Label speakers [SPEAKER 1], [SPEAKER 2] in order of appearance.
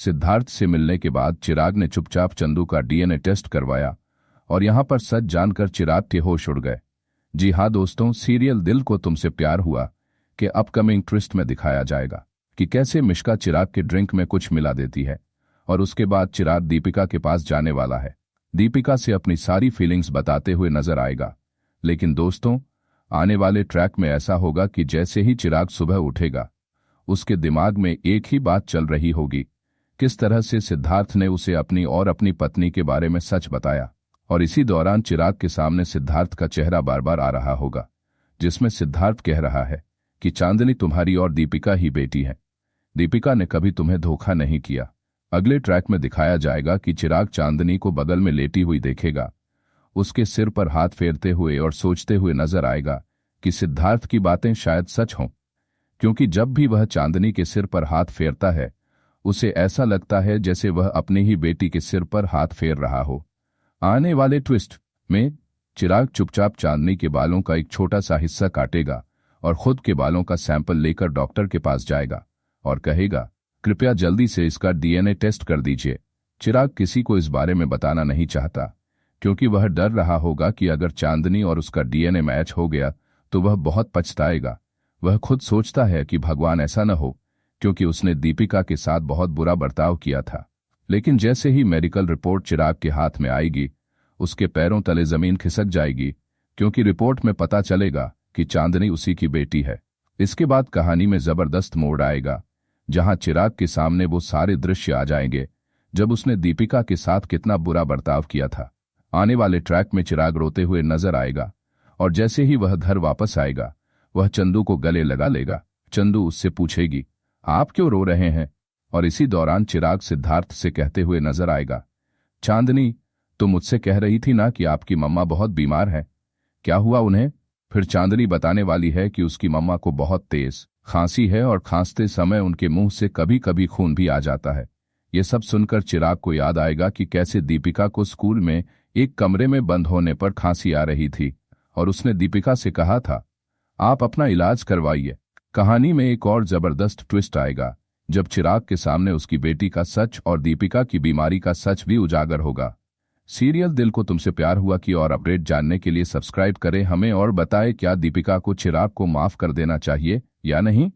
[SPEAKER 1] सिद्धार्थ से मिलने के बाद चिराग ने चुपचाप चंदू का डीएनए टेस्ट करवाया और यहां पर सच जानकर चिराग के होश उड़ गए। जी हाँ दोस्तों, सीरियल दिल को तुमसे प्यार हुआ के अपकमिंग ट्विस्ट में दिखाया जाएगा कि कैसे मिश्का चिराग के ड्रिंक में कुछ मिला देती है और उसके बाद चिराग दीपिका के पास जाने वाला है, दीपिका से अपनी सारी फीलिंग्स बताते हुए नजर आएगा। लेकिन दोस्तों, आने वाले ट्रैक में ऐसा होगा कि जैसे ही चिराग सुबह उठेगा उसके दिमाग में एक ही बात चल रही होगी, किस तरह से सिद्धार्थ ने उसे अपनी और अपनी पत्नी के बारे में सच बताया। और इसी दौरान चिराग के सामने सिद्धार्थ का चेहरा बार बार आ रहा होगा, जिसमें सिद्धार्थ कह रहा है कि चांदनी तुम्हारी और दीपिका ही बेटी है, दीपिका ने कभी तुम्हें धोखा नहीं किया। अगले ट्रैक में दिखाया जाएगा कि चिराग चांदनी को बगल में लेटी हुई देखेगा, उसके सिर पर हाथ फेरते हुए और सोचते हुए नजर आएगा कि सिद्धार्थ की बातें शायद सच हों, क्योंकि जब भी वह चांदनी के सिर पर हाथ फेरता है उसे ऐसा लगता है जैसे वह अपनी ही बेटी के सिर पर हाथ फेर रहा हो। आने वाले ट्विस्ट में चिराग चुपचाप चांदनी के बालों का एक छोटा सा हिस्सा काटेगा और खुद के बालों का सैंपल लेकर डॉक्टर के पास जाएगा और कहेगा, कृपया जल्दी से इसका डीएनए टेस्ट कर दीजिए। चिराग किसी को इस बारे में बताना नहीं चाहता, क्योंकि वह डर रहा होगा कि अगर चांदनी और उसका डीएनए मैच हो गया तो वह बहुत पछताएगा। वह खुद सोचता है कि भगवान ऐसा न हो, क्योंकि उसने दीपिका के साथ बहुत बुरा बर्ताव किया था। लेकिन जैसे ही मेडिकल रिपोर्ट चिराग के हाथ में आएगी उसके पैरों तले जमीन खिसक जाएगी, क्योंकि रिपोर्ट में पता चलेगा कि चांदनी उसी की बेटी है। इसके बाद कहानी में जबरदस्त मोड़ आएगा, जहां चिराग के सामने वो सारे दृश्य आ जाएंगे जब उसने दीपिका के साथ कितना बुरा बर्ताव किया था। आने वाले ट्रैक में चिराग रोते हुए नजर आएगा और जैसे ही वह घर वापस आएगा वह चंदू को गले लगा लेगा। चंदू उससे पूछेगी, आप क्यों रो रहे हैं? और इसी दौरान चिराग सिद्धार्थ से कहते हुए नजर आएगा, चांदनी, तुम मुझसे कह रही थी ना कि आपकी मम्मा बहुत बीमार है, क्या हुआ उन्हें? फिर चांदनी बताने वाली है कि उसकी मम्मा को बहुत तेज खांसी है और खांसते समय उनके मुंह से कभी कभी खून भी आ जाता है। ये सब सुनकर चिराग को याद आएगा कि कैसे दीपिका को स्कूल में एक कमरे में बंद होने पर खांसी आ रही थी और उसने दीपिका से कहा था, आप अपना इलाज करवाइए। कहानी में एक और जबरदस्त ट्विस्ट आएगा जब चिराग के सामने उसकी बेटी का सच और दीपिका की बीमारी का सच भी उजागर होगा। सीरियल दिल को तुमसे प्यार हुआ की और अपडेट जानने के लिए सब्सक्राइब करें हमें और बताएं क्या दीपिका को चिराग को माफ कर देना चाहिए या नहीं।